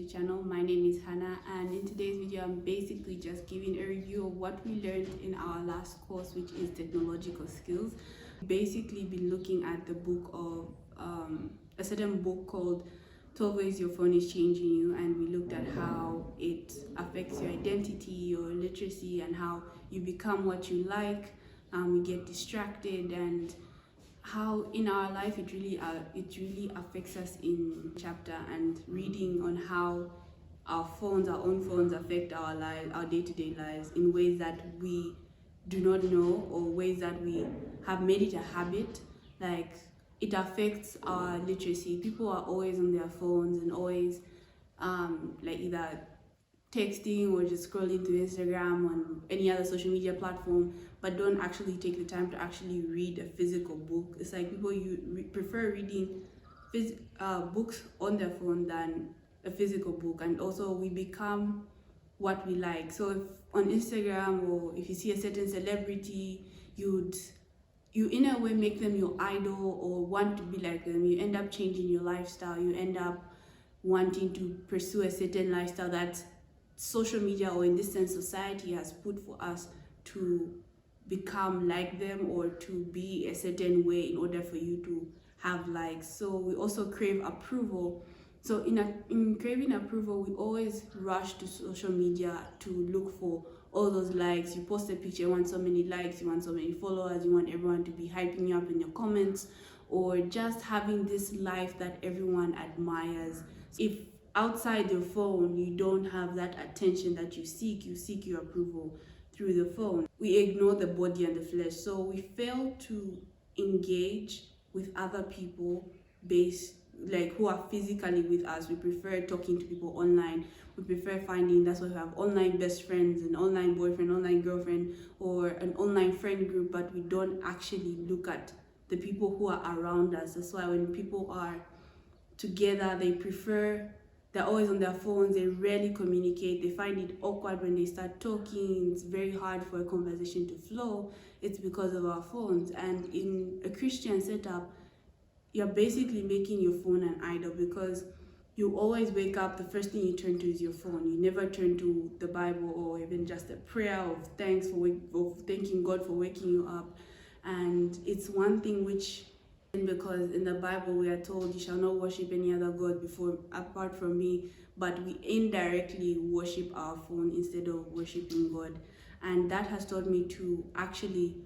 YouTube channel. My name is Hannah, and in today's video I'm basically just giving a review of what we learned in our last course, which is technological skills. Basically been looking at the book of a certain book called 12 Ways Your Phone is Changing You, and we looked at how it affects your identity, your literacy, and how you become what you like. We get distracted, and how in our life it really affects us in chapter, and reading on how our own phones affect our lives, our day-to-day lives, in ways that we do not know, or ways that we have made it a habit. Like, it affects our literacy. People are always on their phones and always like either texting or just scrolling through Instagram on any other social media platform, but don't actually take the time to actually read a physical book. It's like people prefer reading books on their phone than a physical book. And also we become what we like. So if on Instagram, or if you see a certain celebrity, you in a way make them your idol or want to be like them. You end up changing your lifestyle. You end up wanting to pursue a certain lifestyle that social media, or in this sense society, has put for us to become like them or to be a certain way in order for you to have likes. So we also crave approval. So in craving approval, we always rush to social media to look for all those likes. You post a picture, you want so many likes, you want so many followers, you want everyone to be hyping you up in your comments, or just having this life that everyone admires. If outside your phone you don't have that attention that you seek your approval through the phone. We ignore the body and the flesh, so we fail to engage with other people who are physically with us. We prefer talking to people online. We prefer finding, that's why we have online best friends, an online boyfriend, online girlfriend, or an online friend group, but we don't actually look at the people who are around us. That's why when people are together, they're always on their phones, they rarely communicate, they find it awkward when they start talking, it's very hard for a conversation to flow. It's because of our phones. And in a Christian setup, you're basically making your phone an idol, because you always wake up, the first thing you turn to is your phone. You never turn to the Bible, or even just a prayer of thanks of thanking God for waking you up. And it's one thing which, because in the Bible we are told, you shall not worship any other god apart from me, but we indirectly worship our phone instead of worshiping God. And that has taught me to actually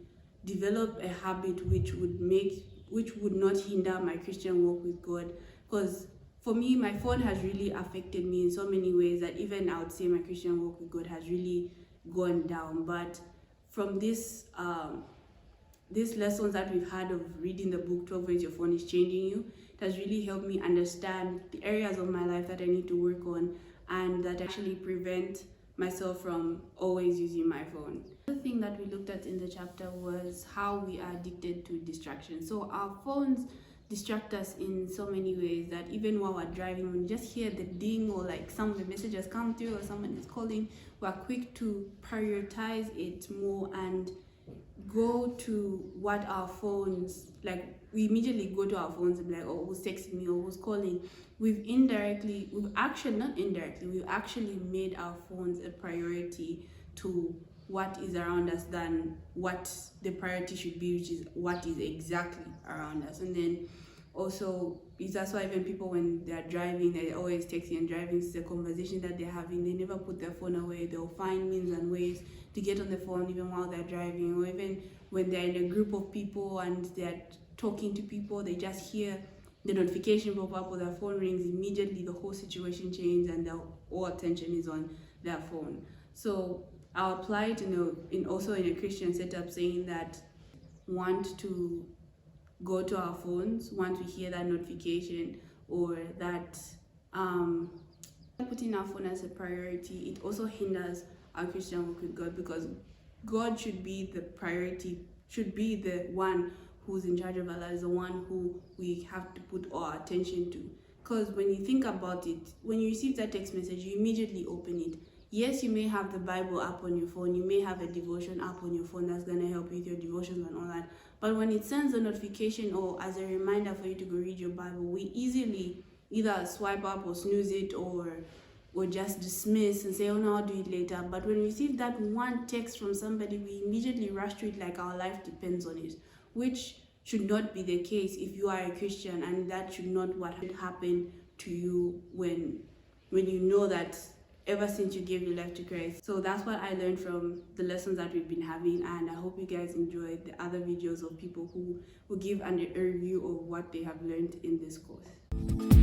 develop a habit which would not hinder my Christian walk with God. Because for me, my phone has really affected me in so many ways that even I would say my Christian walk with God has really gone down. But from these lessons that we've had of reading the book 12 Ways Your Phone is Changing You, it has really helped me understand the areas of my life that I need to work on, and that actually prevent myself from always using my phone. Another thing that we looked at in the chapter was how we are addicted to distraction. So our phones distract us in so many ways that even while we're driving, when we just hear the ding, or like some of the messages come through, or someone is calling, we're quick to prioritize it more and go to what our phones, like we immediately go to our phones and be like, oh, who's texting me or who's calling. We've actually made our phones a priority to what is around us than what the priority should be, which is what is exactly around us. And then also, that's why even people, when they're driving, they're always texting and driving. It's a conversation that they're having. They never put their phone away. They'll find means and ways to get on the phone even while they're driving, or even when they're in a group of people and they're talking to people, they just hear the notification pop up or their phone rings, immediately the whole situation changes and their whole attention is on their phone. So I'll apply it also in a Christian setup, saying that want to go to our phones once we hear that notification, or that putting our phone as a priority, it also hinders our Christian walk with God, because God should be the priority, should be the one who's in charge of our lives, the one who we have to put our attention to. Because when you think about it, when you receive that text message, you immediately open it. Yes, you may have the Bible app on your phone, you may have a devotion app on your phone that's going to help you with your devotions and all that, but when it sends a notification or as a reminder for you to go read your Bible, we easily either swipe up or snooze it, or or just dismiss and say, oh no, I'll do it later. But when we receive that one text from somebody, we immediately rush to it like our life depends on it, which should not be the case if you are a Christian, and that should not what should happen to you when you know that ever since you gave your life to Christ. So that's what I learned from the lessons that we've been having, and I hope you guys enjoyed the other videos of people who will give a review of what they have learned in this course.